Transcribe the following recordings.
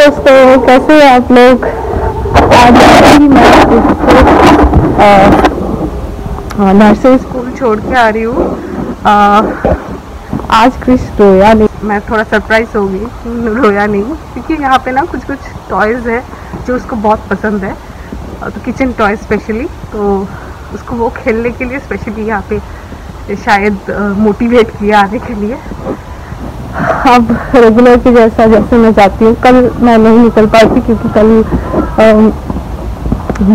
दोस्तों, कैसे हैं आप लोग। आज ही मैं नर्सरी स्कूल छोड़ के आ रही हूँ। आज क्रिश रोया नहीं, मैं थोड़ा सरप्राइज हो गई। रोया नहीं क्योंकि यहाँ पे ना कुछ कुछ टॉयज़ है जो उसको बहुत पसंद है, तो किचन टॉय स्पेशली, तो उसको वो खेलने के लिए स्पेशली यहाँ पे शायद मोटिवेट किया आने के लिए। अब रेगुलर के जैसा जैसे मैं जाती हूँ, कल मैं नहीं निकल पाती क्योंकि कल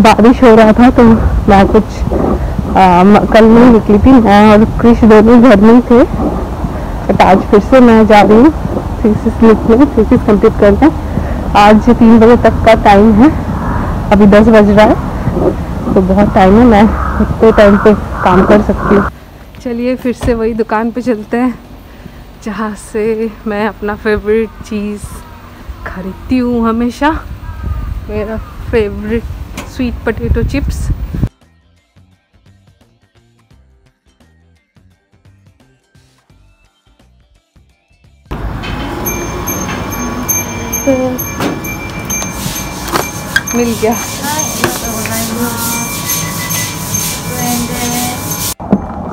बारिश हो रहा था, तो मैं कल नहीं निकली थी। मैं और क्रिश दोनों घर में थे, बट आज फिर से मैं जा रही हूँ थीसिस लिखने, थीसिस कंप्लीट करने। आज 3 बजे तक का टाइम है, अभी 10 बज रहा है, तो बहुत टाइम है, मैं उतने टाइम पे काम कर सकती हूँ। चलिए फिर से वही दुकान पे चलते हैं जहाँ से मैं अपना फेवरेट चीज़ खरीदती हूँ हमेशा, मेरा फेवरेट स्वीट पोटैटो चिप्स। तो मिल गया,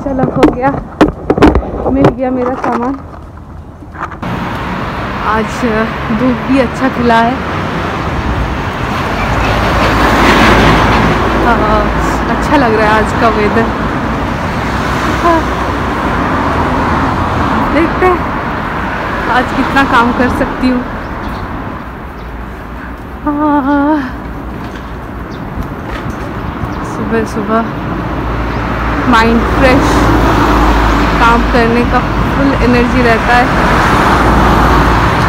चलो हो गया, मिल गया मेरा सामान। आज धूप भी अच्छा खिला है, अच्छा लग रहा है आज का वेदर। देखते हैं आज कितना काम कर सकती हूँ। सुबह सुबह माइंड फ्रेश, काम करने का फुल एनर्जी रहता है।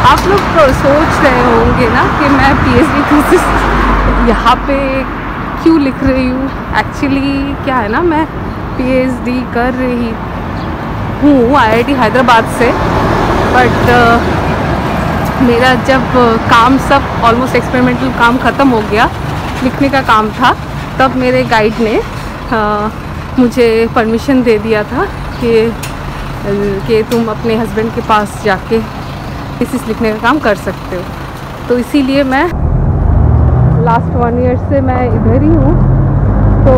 आप लोग तो सोच रहे होंगे ना कि मैं पीएचडी थीसिस यहाँ पे क्यों लिख रही हूँ। एक्चुअली क्या है ना, मैं पीएचडी कर रही हूँ आईआईटी हैदराबाद से, बट मेरा जब काम सब ऑलमोस्ट एक्सपेरिमेंटल काम ख़त्म हो गया, लिखने का काम था, तब मेरे गाइड ने मुझे परमिशन दे दिया था कि तुम अपने हस्बैंड के पास जाके थीसिस लिखने का काम कर सकते हो। तो इसीलिए मैं लास्ट 1 ईयर से मैं इधर ही हूँ। तो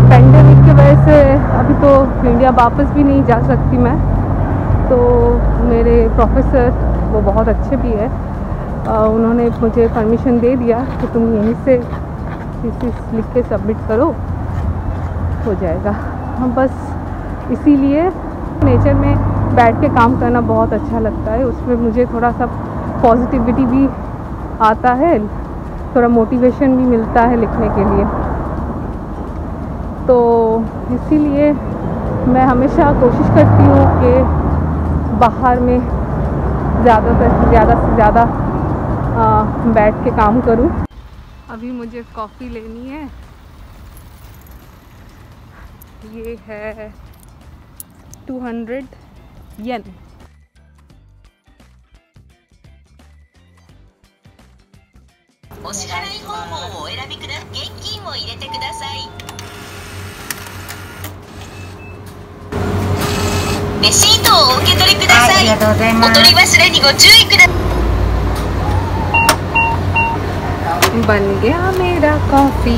पेंडेमिक की वजह से अभी तो इंडिया वापस भी नहीं जा सकती मैं। तो मेरे प्रोफेसर वो बहुत अच्छे भी है, उन्होंने मुझे परमिशन दे दिया कि तुम यहीं से थीसिस लिख के सबमिट करो, हो जाएगा। हम बस इसीलिए नेचर में बैठ के काम करना बहुत अच्छा लगता है, उसमें मुझे थोड़ा सा पॉजिटिविटी भी आता है, थोड़ा मोटिवेशन भी मिलता है लिखने के लिए। तो इसीलिए मैं हमेशा कोशिश करती हूँ कि बाहर में ज़्यादा से ज़्यादा बैठ के काम करूँ। अभी मुझे कॉफ़ी लेनी है, ये है 200 येन। बन गया मेरा कॉफ़ी।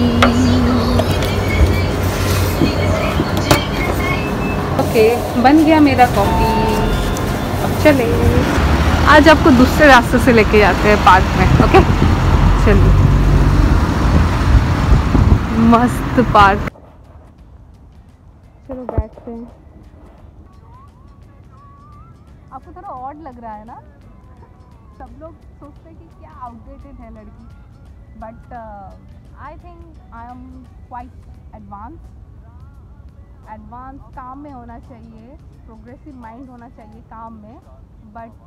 ओके, बन गया मेरा कॉफ़ी। अब चले, आज आपको दूसरे रास्ते से लेके जाते हैं पार्क में। ओके चलिए, मस्त पार्क, चलो बैठते हैं। आपको थोड़ा ऑड लग रहा है ना, सब लोग सोचते हैं कि क्या आउटडेटेड है लड़की, but I think I am quite advance काम में होना चाहिए, प्रोग्रेसिव माइंड होना चाहिए काम में, बट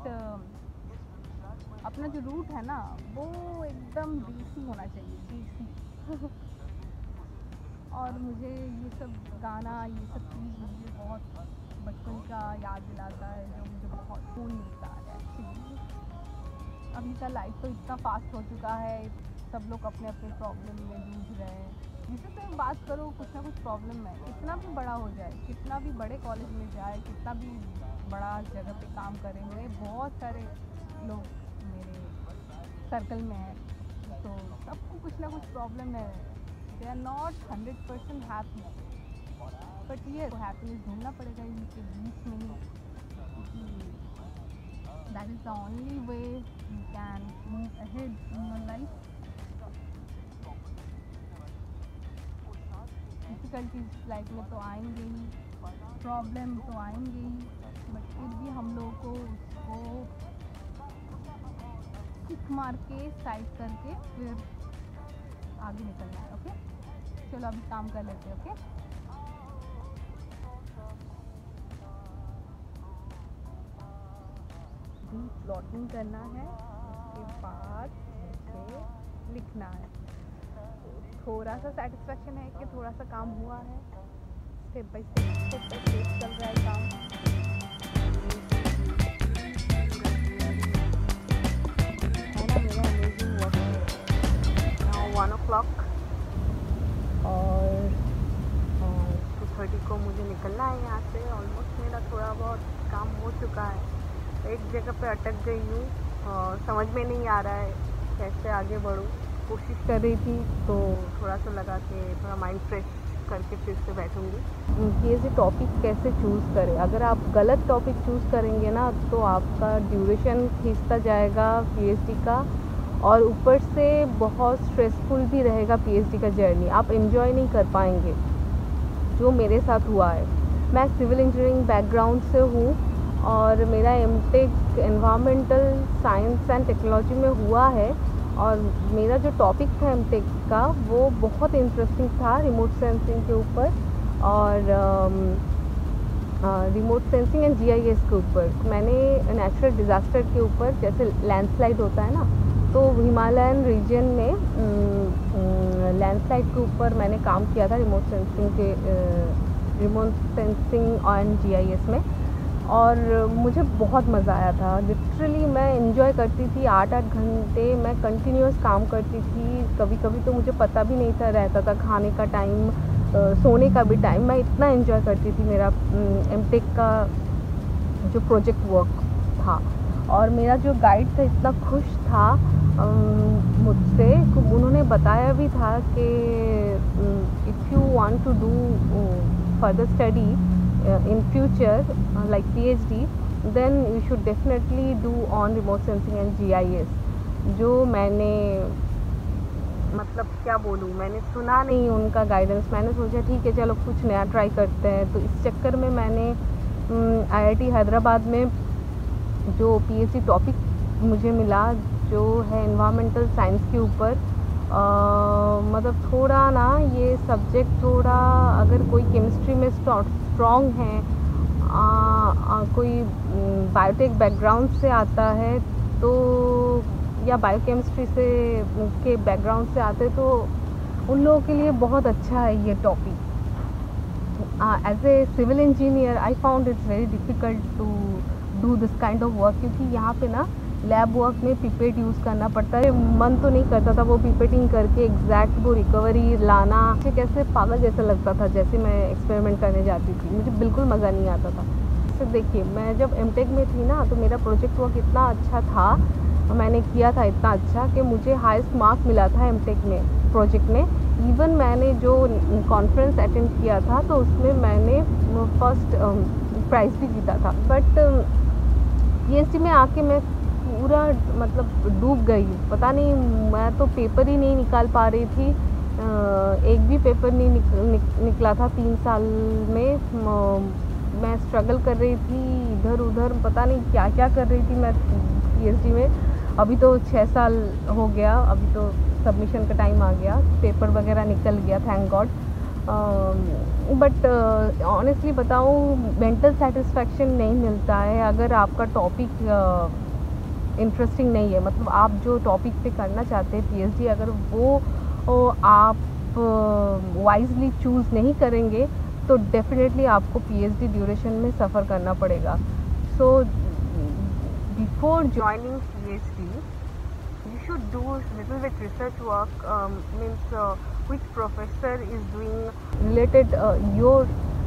अपना जो रूट है ना वो एकदम देसी होना चाहिए, देसी। और मुझे ये सब गाना, ये सब चीज़ मुझे बहुत बचपन का याद दिलाता है, जो मुझे बहुत सुकून मिलता है। एक्चुअली अभी का लाइफ तो इतना फास्ट हो चुका है, सब लोग अपने अपने प्रॉब्लम में जूझ रहे हैं। जिससे तो बात करो, कुछ ना कुछ प्रॉब्लम है, कितना भी बड़ा हो जाए, कितना भी बड़े कॉलेज में जाए, कितना भी बड़ा जगह पे काम करे हुए बहुत सारे लोग मेरे सर्कल में है, तो सबको कुछ ना कुछ प्रॉब्लम है। They are not 100% happy, but ये हैप्पीनेस ढूंढना पड़ेगा इनके बीच में ही, क्योंकि that is the only way you can move ahead in your life. Difficulties life में तो आएंगे ही, प्रॉब्लम तो आएंगे ही, बट फिर भी हम लोगों को उसको किक मार के साइड करके फिर आगे निकलना है। ओके, चलो अभी काम कर लेते हैं। ओके, प्लॉटिंग करना है, उसके बाद मुझे लिखना है। थोड़ा सा सेटिस्फेक्शन है कि थोड़ा सा काम हुआ है, स्टेप बाय स्टेप चल रहा है काम। है ना मेरा अमेजिंग वर्क। नाउ 1 o'clock और 2:30 को मुझे निकलना है यहाँ से। ऑलमोस्ट मेरा थोड़ा बहुत काम हो चुका है। एक जगह पे अटक गई हूँ और समझ में नहीं आ रहा है कैसे आगे बढ़ूँ। कोशिश कर रही थी तो थोड़ा सा लगा के थोड़ा माइंड फ्रेश करके फिर से बैठूँगी। ये टॉपिक कैसे चूज़ करें। अगर आप गलत टॉपिक चूज़ करेंगे ना तो आपका ड्यूरेशन खींचता जाएगा पीएचडी का, और ऊपर से बहुत स्ट्रेसफुल भी रहेगा पीएचडी का जर्नी। आप एंजॉय नहीं कर पाएंगे, जो मेरे साथ हुआ है। मैं सिविल इंजीनियरिंग बैकग्राउंड से हूँ और मेरा MTech environmental science and technology में हुआ है, और मेरा जो टॉपिक था एमटेक का वो बहुत इंटरेस्टिंग था रिमोट सेंसिंग के ऊपर, और रिमोट सेंसिंग एंड जीआईएस के ऊपर। मैंने नेचुरल डिज़ास्टर के ऊपर, जैसे लैंडस्लाइड होता है ना, तो हिमालयन रीजन में लैंडस्लाइड के ऊपर मैंने काम किया था रिमोट सेंसिंग एंड जीआईएस में, और मुझे बहुत मज़ा आया था। लिटरली मैं एंजॉय करती थी। 8-8 घंटे मैं कंटिन्यूस काम करती थी। कभी कभी तो मुझे पता भी नहीं था रहता था खाने का टाइम, सोने का भी टाइम। मैं इतना एंजॉय करती थी। मेरा एमटेक का जो प्रोजेक्ट वर्क था, और मेरा जो गाइड था इतना खुश था मुझसे। उन्होंने बताया भी था कि if you want to do further study in future like PhD, then you should definitely do on remote sensing and GIS। जो मैंने मतलब क्या बोलूँ, मैंने सुना नहीं उनका गाइडेंस। मैंने सोचा ठीक है चलो कुछ नया ट्राई करते हैं। तो इस चक्कर में मैंने IIT हैदराबाद में जो PhD टॉपिक मुझे मिला, जो है एनवायरमेंटल साइंस के ऊपर, मतलब थोड़ा ना ये सब्जेक्ट थोड़ा, अगर कोई केमिस्ट्री में स्ट्रॉन्ग है, कोई बायोटेक बैकग्राउंड से आता है तो, या बायोकेमिस्ट्री से के बैकग्राउंड से आते, तो उन लोगों के लिए बहुत अच्छा है ये topic. As a civil engineer I found it's very difficult to do this kind of work, क्योंकि यहाँ पे ना लैब वर्क में पिपेट यूज़ करना पड़ता है। मन तो नहीं करता था वो पिपेटिंग करके एग्जैक्ट वो रिकवरी लाना। मुझे कैसे पागल जैसा लगता था जैसे मैं एक्सपेरिमेंट करने जाती थी। मुझे बिल्कुल मज़ा नहीं आता था। तो देखिए, मैं जब एमटेक में थी ना, तो मेरा प्रोजेक्ट वर्क इतना अच्छा था, मैंने किया था इतना अच्छा कि मुझे हाईएस्ट मार्क मिला था एमटेक में प्रोजेक्ट में। इवन मैंने जो कॉन्फ्रेंस अटेंड किया था तो उसमें मैंने फर्स्ट प्राइज़ भी जीता था। बट पीएचडी में आके मैं पूरा मतलब डूब गई। पता नहीं, मैं तो पेपर ही नहीं निकाल पा रही थी। एक भी पेपर नहीं निकला था 3 साल में। मैं स्ट्रगल कर रही थी इधर उधर, पता नहीं क्या क्या कर रही थी मैं पीएचडी में। अभी तो 6 साल हो गया, अभी तो सबमिशन का टाइम आ गया, पेपर वगैरह निकल गया, थैंक गॉड। बट ऑनेस्टली बताऊँ, मेंटल सेटिस्फैक्शन नहीं मिलता है अगर आपका टॉपिक इंटरेस्टिंग नहीं है। मतलब आप जो टॉपिक पे करना चाहते हैं पीएचडी, अगर वो आप वाइजली चूज़ नहीं करेंगे तो डेफिनेटली आपको पीएचडी ड्यूरेशन में सफ़र करना पड़ेगा। So before joining PhD you should do little bit research work, means which professor is doing related your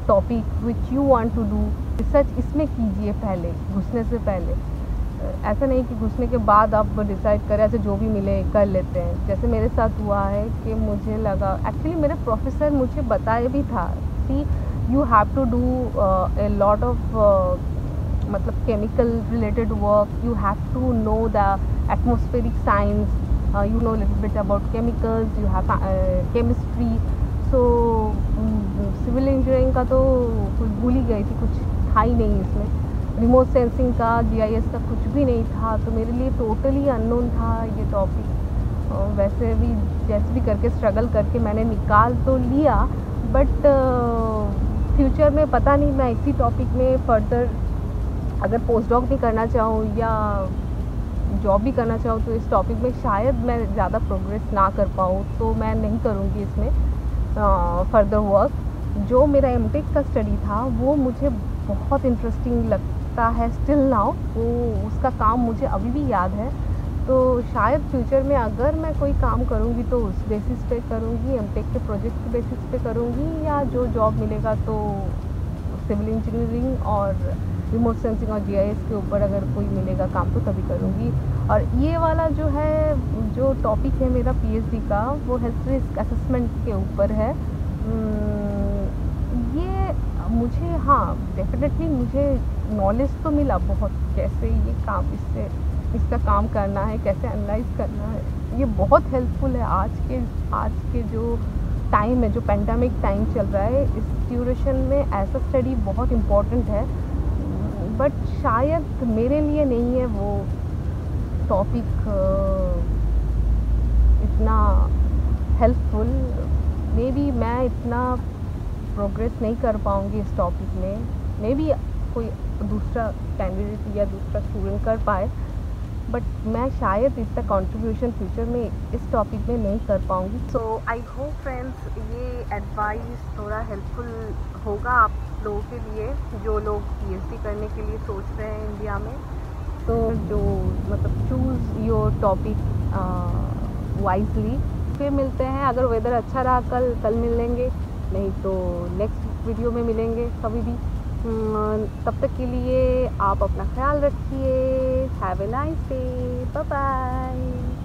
topic which you want to do research। इसमें कीजिए पहले, घुसने से पहले। ऐसा नहीं कि घुसने के बाद आप डिसाइड करें अच्छा जो भी मिले कर लेते हैं। जैसे मेरे साथ हुआ है कि मुझे लगा, एक्चुअली मेरे प्रोफेसर मुझे बताए भी था कि you have to do a lot of मतलब chemical related work, you have to know the atmospheric science, you know a little bit about chemicals, you have chemistry. So civil engineering का तो कुछ भूल ही गई थी, कुछ था ही नहीं इसमें। रिमोट सेंसिंग का, जीआईएस का कुछ भी नहीं था, तो मेरे लिए टोटली अननोन था ये टॉपिक। वैसे भी जैसे भी करके स्ट्रगल करके मैंने निकाल तो लिया, बट फ्यूचर में पता नहीं मैं इसी टॉपिक में फर्दर अगर पोस्ट डॉक भी करना चाहूँ या जॉब भी करना चाहूँ तो इस टॉपिक में शायद मैं ज़्यादा प्रोग्रेस ना कर पाऊँ, तो मैं नहीं करूँगी इसमें फर्दर वर्क। जो मेरा एमटेक का स्टडी था वो मुझे बहुत इंटरेस्टिंग लगता है स्टिल नाउ, वो उसका काम मुझे अभी भी याद है। तो शायद फ्यूचर में अगर मैं कोई काम करूँगी तो उस बेसिस पे करूँगी, एमटेक के प्रोजेक्ट के बेसिस पे करूँगी, या जो जॉब मिलेगा तो सिविल इंजीनियरिंग और रिमोट सेंसिंग और जीआईएस के ऊपर अगर कोई मिलेगा काम तो तभी करूँगी। और ये वाला जो है, जो टॉपिक है मेरा पीएचडी का, वो हेल्थ रिस्क असेसमेंट के ऊपर है। ये मुझे, हाँ डेफिनेटली मुझे नॉलेज तो मिला बहुत, कैसे ये काम इसका काम करना है, कैसे एनालाइज करना है। ये बहुत हेल्पफुल है आज के जो टाइम है, जो पेंडेमिक टाइम चल रहा है, इस ड्यूरेशन में ऐसा स्टडी बहुत इम्पॉर्टेंट है। बट शायद मेरे लिए नहीं है वो टॉपिक इतना हेल्पफुल। मे बी मैं इतना प्रोग्रेस नहीं कर पाऊँगी इस टॉपिक में, मे बी कोई दूसरा कैंडिडेट या दूसरा स्टूडेंट कर पाए, बट मैं शायद इसका कंट्रीब्यूशन फ्यूचर में इस टॉपिक में नहीं कर पाऊँगी। सो आई होप फ्रेंड्स ये एडवाइस थोड़ा हेल्पफुल होगा आप लोगों के लिए जो लोग पीएचडी करने के लिए सोच रहे हैं इंडिया में। तो जो मतलब चूज़ योर टॉपिक वाइजली। फिर मिलते हैं, अगर वेदर अच्छा रहा कल मिल लेंगे, नहीं तो नेक्स्ट वीडियो में मिलेंगे कभी भी। तब तक के लिए आप अपना ख्याल रखिए। Have a nice day, bye bye.